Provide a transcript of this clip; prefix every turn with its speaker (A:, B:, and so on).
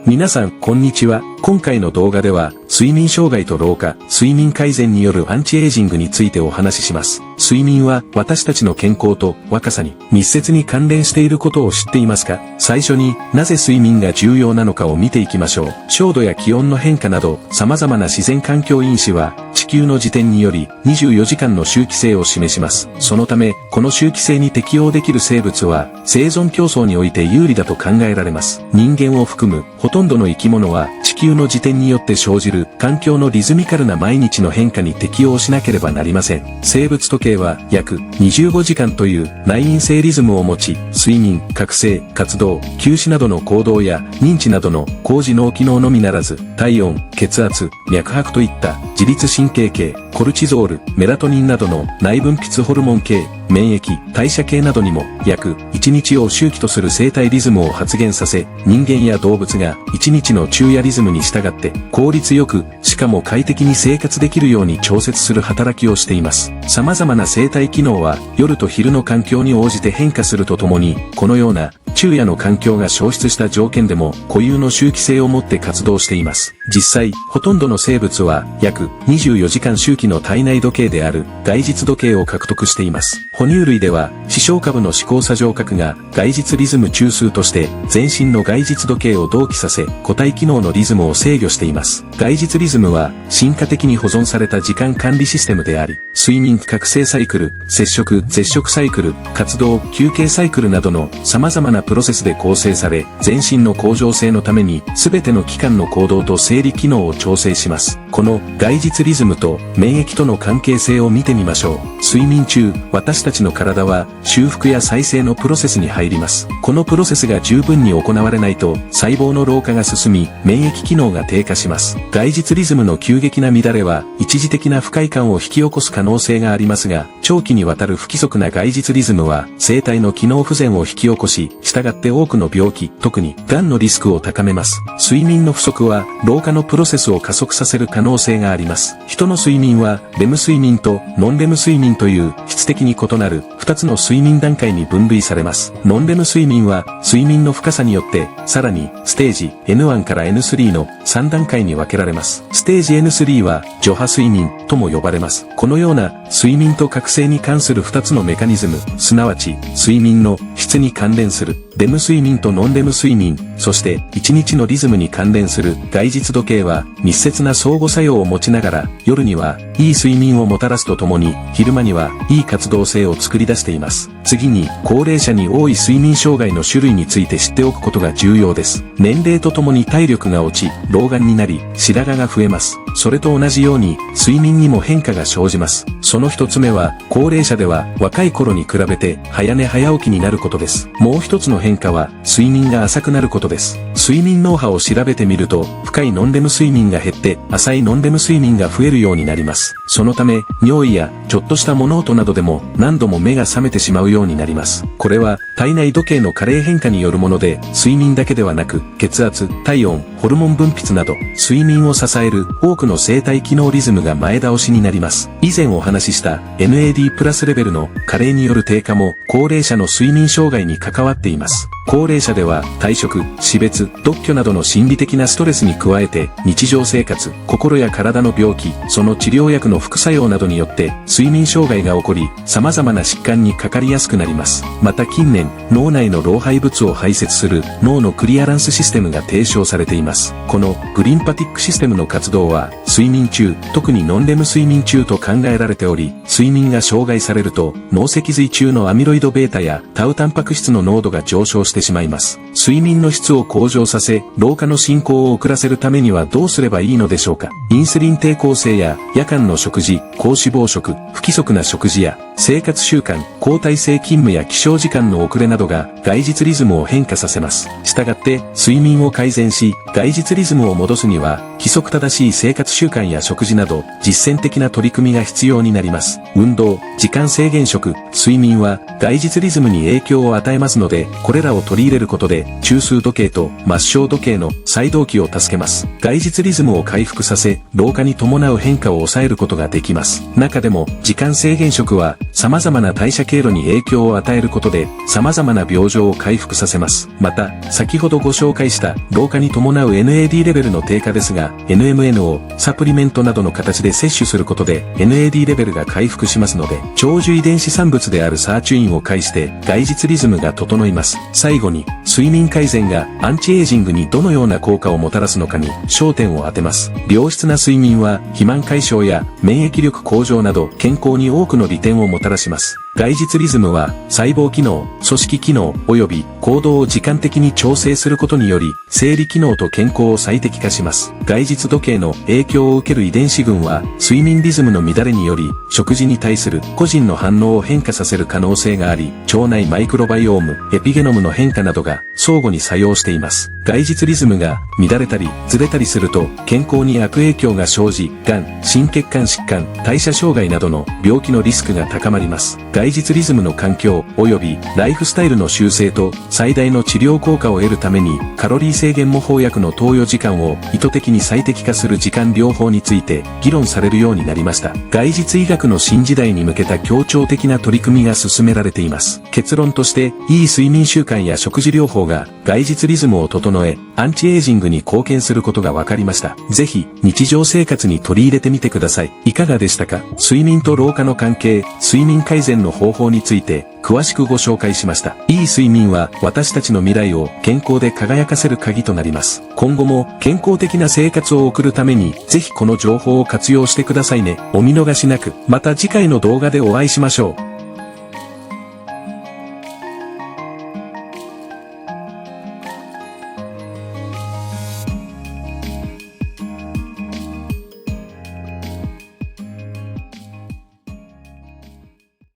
A: 皆さん、こんにちは。今回の動画では、睡眠障害と老化、睡眠改善によるアンチエイジングについてお話しします。睡眠は私たちの健康と若さに密接に関連していることを知っていますか？最初になぜ睡眠が重要なのかを見ていきましょう。照度や気温の変化など様々な自然環境因子は地球の自転により24時間の周期性を示します。そのため、この周期性に適応できる生物は生存競争において有利だと考えられます。人間を含むほとんどの生き物は地球の自転によって生じる環境のリズミカルな毎日の変化に適応しなければなりません。生物時計は約25時間という内因性リズムを持ち、睡眠、覚醒、活動、休止などの行動や認知などの高次脳機能のみならず、体温、血圧、脈拍といった自律神経系、コルチゾール、メラトニンなどの内分泌ホルモン系、免疫、代謝系などにも約1日を周期とする生体リズムを発現させ、人間や動物が1日の昼夜リズムに従って効率よく、しかも快適に生活できるように調節する働きをしています。様々な生体機能は夜と昼の環境に応じて変化するとともに、このような昼夜の環境が消失した条件でも固有の周期性を持って活動しています。実際、ほとんどの生物は約24時間周期の体内時計である外日時計を獲得しています。哺乳類では、視床下部の思考作上核が外日リズム中枢として全身の外日時計を同期させ、個体機能のリズムを制御しています。外日リズムは進化的に保存された時間管理システムであり、睡眠、覚醒サイクル、接触、絶食サイクル、活動、休憩サイクルなどの様々なプロセスで構成され、全身の向上性のために全ての器官の行動と生理機能を調整します。この外日リズムと免疫との関係性を見てみましょう。睡眠中、私たちの体は修復や再生のプロセスに入ります。このプロセスが十分に行われないと細胞の老化が進み、免疫機能が低下します。外日リズムの急激な乱れは一時的な不快感を引き起こす可能性がありますが、長期にわたる不規則な外日リズムは生体の機能不全を引き起こし、従って多くの病気、特に癌のリスクを高めます。睡眠の不足は老化のプロセスを加速させる可能性があります。人の睡眠はレム睡眠とノンレム睡眠という質的に異なる2つの睡眠段階に分類されます。ノンレム睡眠は睡眠の深さによってさらにステージ N1 から N3 の3段階に分けられます。ステージ N3 は徐波睡眠とも呼ばれます。このような睡眠と覚醒に関する2つのメカニズム、すなわち睡眠の質に関連するレム睡眠とノンレム睡眠、そして1日のリズムに関連する外日時計は密接な相互作用を持ちながら、夜にはいい睡眠をもたらすとともに、昼間にはいい活動性を作り出しています。次に、高齢者に多い睡眠障害の種類について知っておくことが重要です。年齢とともに体力が落ち、老眼になり、白髪が増えます。それと同じように、睡眠にも変化が生じます。その一つ目は、高齢者では若い頃に比べて早寝早起きになることです。もう一つの変化は、睡眠が浅くなることです。睡眠脳波を調べてみると、深いノンレム睡眠が減って、浅いノンレム睡眠が増えるようになります。そのため、尿意やちょっとした物音などでも何度も目が覚めてしまうようになります。これは体内時計の加齢変化によるもので、睡眠だけではなく、血圧、体温、ホルモン分泌など、睡眠を支える多くの生体機能リズムが前倒しになります。以前お話しした NAD プラスレベルの加齢による低下も高齢者の睡眠障害に関わっています。高齢者では退職、死別、独居などの心理的なストレスに加えて日常生活、心や体の病気、その治療薬の副作用などによって睡眠障害が起こり、様々な疾患にかかりやすくなります。また近年、脳内の老廃物を排泄する脳のクリアランスシステムが提唱されています。このグリンパティックシステムの活動は睡眠中、特にノンレム睡眠中と考えられており、睡眠が障害されると脳脊髄中のアミロイド β やタウタンパク質の濃度が上昇してしまいます。睡眠の質を向上させ、老化の進行を遅らせるためにはどうすればいいのでしょうか。インスリン抵抗性や夜間の食事、高脂肪食、不規則な食事や生活習慣、交代制勤務や起床時間の遅れなどが外日リズムを変化させます。したがって睡眠を改善し、外日リズムを戻すには規則正しい生活習慣や食事など実践的な取り組みが必要になります。運動、時間制限食、睡眠は外日リズムに影響を与えますので、これらを取り入れることで中枢時計と末梢時計の再同期を助けます。外日リズムを回復させ、老化に伴う変化を抑えることができます。中でも時間制限食は様々な代謝経路に影響を与えることで、様々な病状を回復させます。また、先ほどご紹介した老化に伴う NAD レベルの低下ですが、NMN をサプリメントなどの形で摂取することで NAD レベルが回復しますので、長寿遺伝子産物であるサーチュインを介して外実リズムが整います。最後に、睡眠改善がアンチエイジングにどのような効果をもたらすのかに焦点を当てます。良質な睡眠は肥満解消や免疫力向上など健康に多くの利点をもたらします。外実リズムは細胞機能、組織機能及び行動を時間的に調整することにより生理機能と健康を最適化します。外実時計の影響を受ける遺伝子群は睡眠リズムの乱れにより食事に対する個人の反応を変化させる可能性があり、腸内マイクロバイオーム、エピゲノムの変化などが相互に作用しています。外実リズムが乱れたりずれたりすると健康に悪影響が生じ、がん、心血管疾患、代謝障害などの病気のリスクが高まります。外実リズムの環境及びライフスタイルの修正と最大の治療効果を得るためにカロリー制限模倣薬の投与時間を意図的に最適化する時間療法について議論されるようになりました。外実医学の新時代に向けた協調的な取り組みが進められています。結論として、いい睡眠習慣や食事療法が外実リズムを整え、アンチエイジングに貢献することが分かりました。ぜひ、日常生活に取り入れてみてください。いかがでしたか？睡眠と老化の関係、睡眠改善の方法について、詳しくご紹介しました。いい睡眠は私たちの未来を健康で輝かせる鍵となります。今後も健康的な生活を送るために、ぜひこの情報を活用してくださいね。お見逃しなく、また次回の動画でお会いしましょう。